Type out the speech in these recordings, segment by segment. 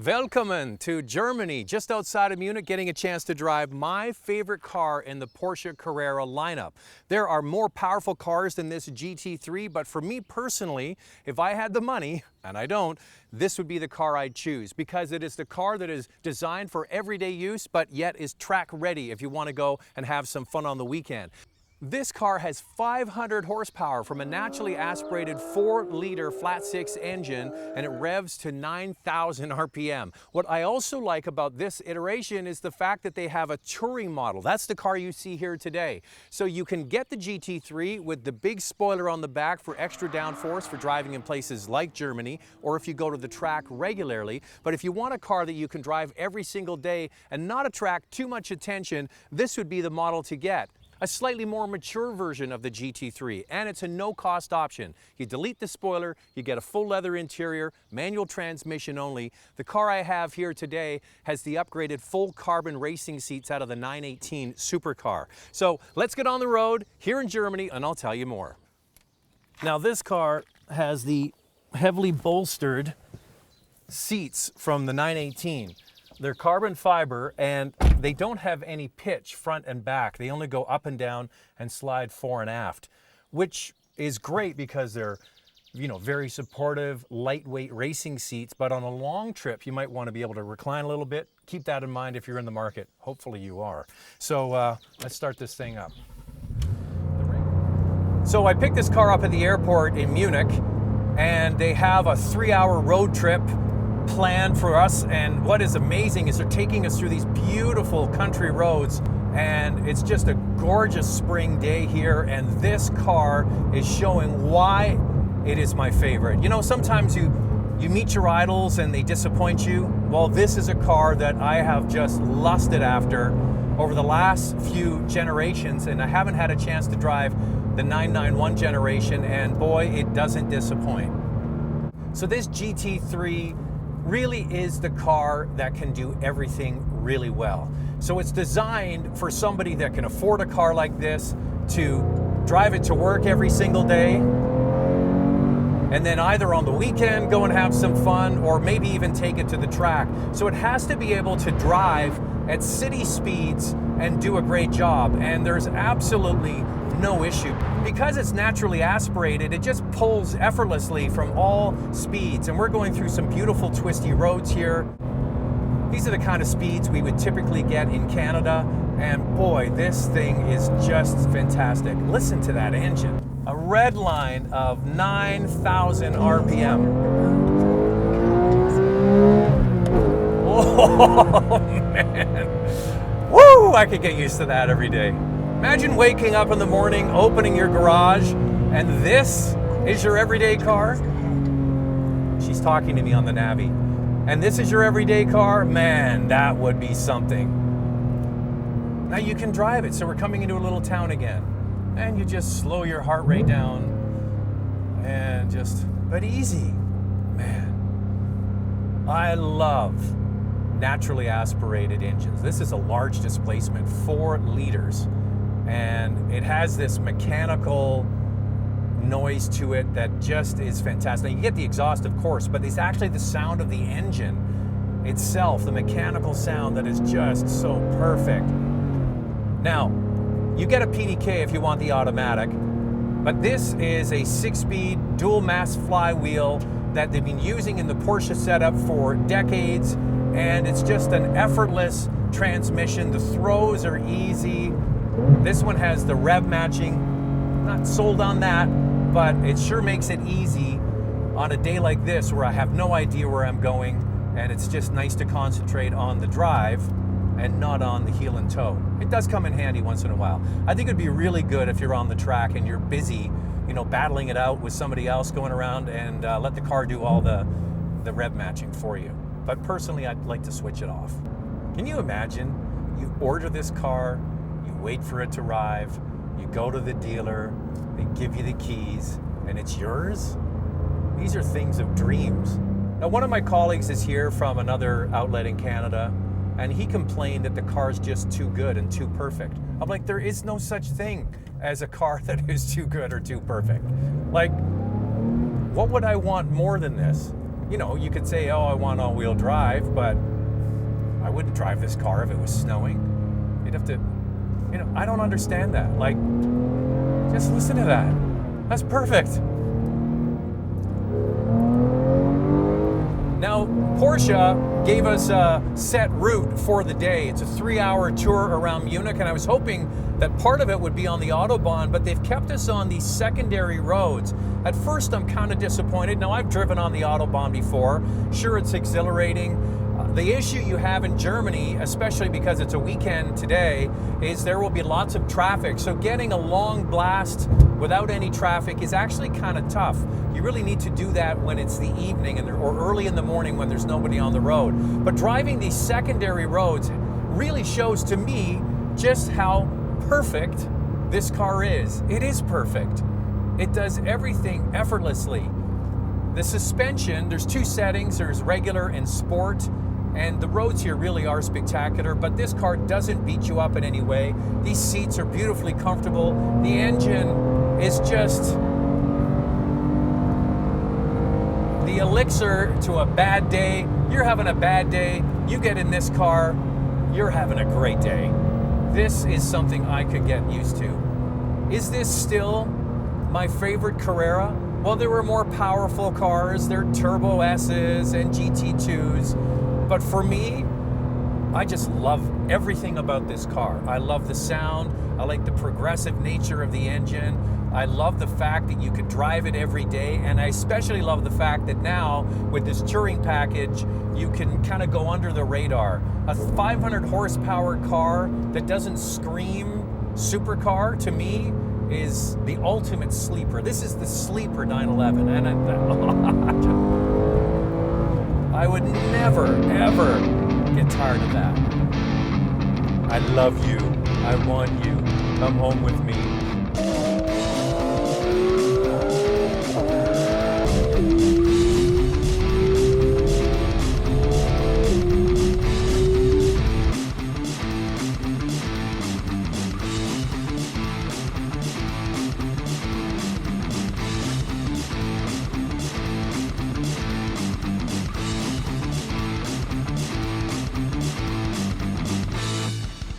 Willkommen to Germany, just outside of Munich, getting a chance to drive my favorite car in the Porsche Carrera lineup. There are more powerful cars than this GT3, but for me personally, if I had the money, and I don't, this would be the car I'd choose because it is the car that is designed for everyday use, but yet is track ready if you want to go and have some fun on the weekend. This car has 500 horsepower from a naturally aspirated 4-liter flat-six engine, and it revs to 9,000 RPM. What I also like about this iteration is the fact that they have a touring model. That's the car you see here today. So you can get the GT3 with the big spoiler on the back for extra downforce for driving in places like Germany, or if you go to the track regularly. But if you want a car that you can drive every single day and not attract too much attention, this would be the model to get. A slightly more mature version of the GT3, and it's a no-cost option. You delete the spoiler, you get a full leather interior, manual transmission only. The car I have here today has the upgraded full carbon racing seats out of the 918 supercar. So let's get on the road here in Germany and I'll tell you more. Now this car has the heavily bolstered seats from the 918. They're carbon fiber and they don't have any pitch front and back. They only go up and down and slide fore and aft, which is great because they're, very supportive, lightweight racing seats. But on a long trip, you might want to be able to recline a little bit. Keep that in mind if you're in the market. Hopefully you are. So let's start this thing up. So I picked this car up at the airport in Munich, and they have a 3-hour road trip planned for us, and what is amazing is they're taking us through these beautiful country roads, and it's just a gorgeous spring day here, and this car is showing why it is my favorite. Sometimes you meet your idols and they disappoint you. Well, this is a car that I have just lusted after over the last few generations, and I haven't had a chance to drive the 991 generation, and boy, it doesn't disappoint. So this GT3 really is the car that can do everything really well. So it's designed for somebody that can afford a car like this to drive it to work every single day, and then either on the weekend go and have some fun, or maybe even take it to the track. So it has to be able to drive at city speeds and do a great job, and there's absolutely no issue. Because it's naturally aspirated, it just pulls effortlessly from all speeds, and we're going through some beautiful twisty roads here. These are the kind of speeds we would typically get in Canada, and boy, this thing is just fantastic. Listen to that engine. A red line of 9,000 RPM. Oh man, woo! I could get used to that every day. Imagine waking up in the morning, opening your garage, and this is your everyday car. She's talking to me on the Navi. And this is your everyday car? Man, that would be something. Now you can drive it. So we're coming into a little town again. And you just slow your heart rate down. And but easy. Man, I love naturally aspirated engines. This is a large displacement, 4 liters. And it has this mechanical noise to it that just is fantastic. Now, you get the exhaust, of course, but it's actually the sound of the engine itself, the mechanical sound that is just so perfect. Now, you get a PDK if you want the automatic, but this is a 6-speed dual mass flywheel that they've been using in the Porsche setup for decades, and it's just an effortless transmission. The throws are easy. This one has the rev matching. Not sold on that, but it sure makes it easy on a day like this where I have no idea where I'm going, and it's just nice to concentrate on the drive and not on the heel and toe. It does come in handy once in a while. I think it'd be really good if you're on the track and you're busy, battling it out with somebody else going around, and let the car do all the rev matching for you. But personally, I'd like to switch it off. Can you imagine? You order this car, wait for it to arrive, you go to the dealer, they give you the keys, and it's yours? These are things of dreams. Now, one of my colleagues is here from another outlet in Canada, and he complained that the car's just too good and too perfect. I'm like, there is no such thing as a car that is too good or too perfect. Like, what would I want more than this? you know, you could say, oh, I want all-wheel drive, but I wouldn't drive this car if it was snowing. You'd have to, you know, I don't understand that. Like, just listen to that. That's perfect. Now, Porsche gave us a set route for the day. It's a 3-hour tour around Munich, and I was hoping that part of it would be on the Autobahn, but they've kept us on these secondary roads. At first, I'm kind of disappointed. Now, I've driven on the Autobahn before. Sure, it's exhilarating. The issue you have in Germany, especially because it's a weekend today, is there will be lots of traffic. So getting a long blast without any traffic is actually kind of tough. You really need to do that when it's the evening or early in the morning when there's nobody on the road. But driving these secondary roads really shows to me just how perfect this car is. It is perfect. It does everything effortlessly. The suspension, there's 2 settings, there's regular and sport. And the roads here really are spectacular, but this car doesn't beat you up in any way. These seats are beautifully comfortable. The engine is just the elixir to a bad day. You're having a bad day, you get in this car, you're having a great day. This is something I could get used to. Is this still my favorite Carrera? Well, there were more powerful cars. There are Turbo S's and GT2s. But for me, I just love everything about this car. I love the sound. I like the progressive nature of the engine. I love the fact that you could drive it every day. And I especially love the fact that now, with this touring package, you can kind of go under the radar. A 500 horsepower car that doesn't scream supercar, to me, is the ultimate sleeper. This is the sleeper 911. And I would never, ever get tired of that. I love you. I want you. Come home with me.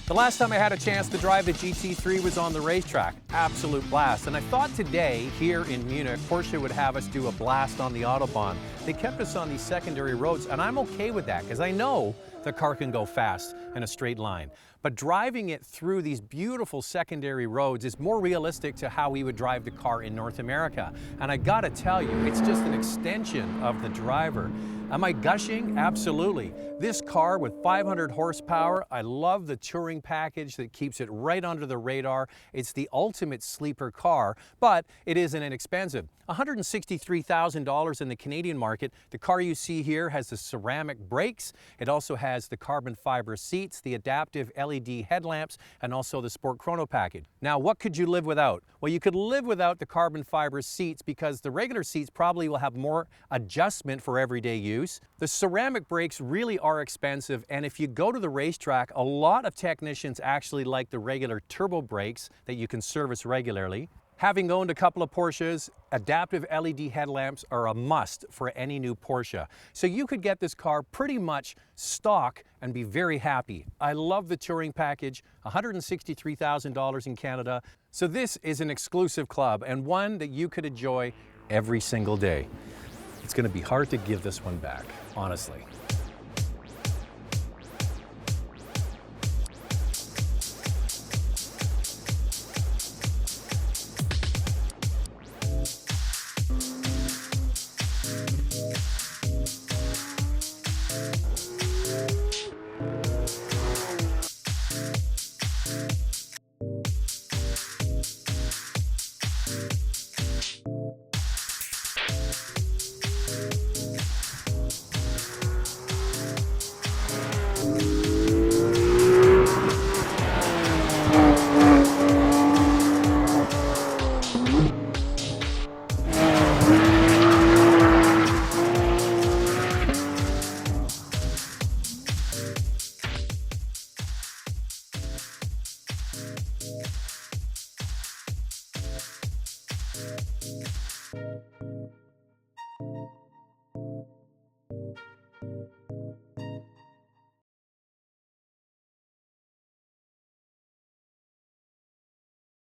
The last time I had a chance to drive the GT3 was on the racetrack. Absolute blast. And I thought today, here in Munich, Porsche would have us do a blast on the Autobahn. They kept us on these secondary roads, and I'm okay with that, because I know the car can go fast in a straight line. But driving it through these beautiful secondary roads is more realistic to how we would drive the car in North America. And I gotta tell you, it's just an extension of the driver. Am I gushing? Absolutely. This car with 500 horsepower, I love the touring package that keeps it right under the radar. It's the ultimate sleeper car, but it isn't inexpensive. $163,000 in the Canadian market. The car you see here has the ceramic brakes. It also has the carbon fiber seats, the adaptive LED headlamps, and also the Sport Chrono package. Now, what could you live without? Well, you could live without the carbon fiber seats because the regular seats probably will have more adjustment for everyday use. The ceramic brakes really are expensive, and if you go to the racetrack, a lot of technicians actually like the regular turbo brakes that you can service regularly. Having owned a couple of Porsches, adaptive LED headlamps are a must for any new Porsche. So you could get this car pretty much stock and be very happy. I love the touring package, $163,000 in Canada. So this is an exclusive club and one that you could enjoy every single day. It's going to be hard to give this one back, honestly.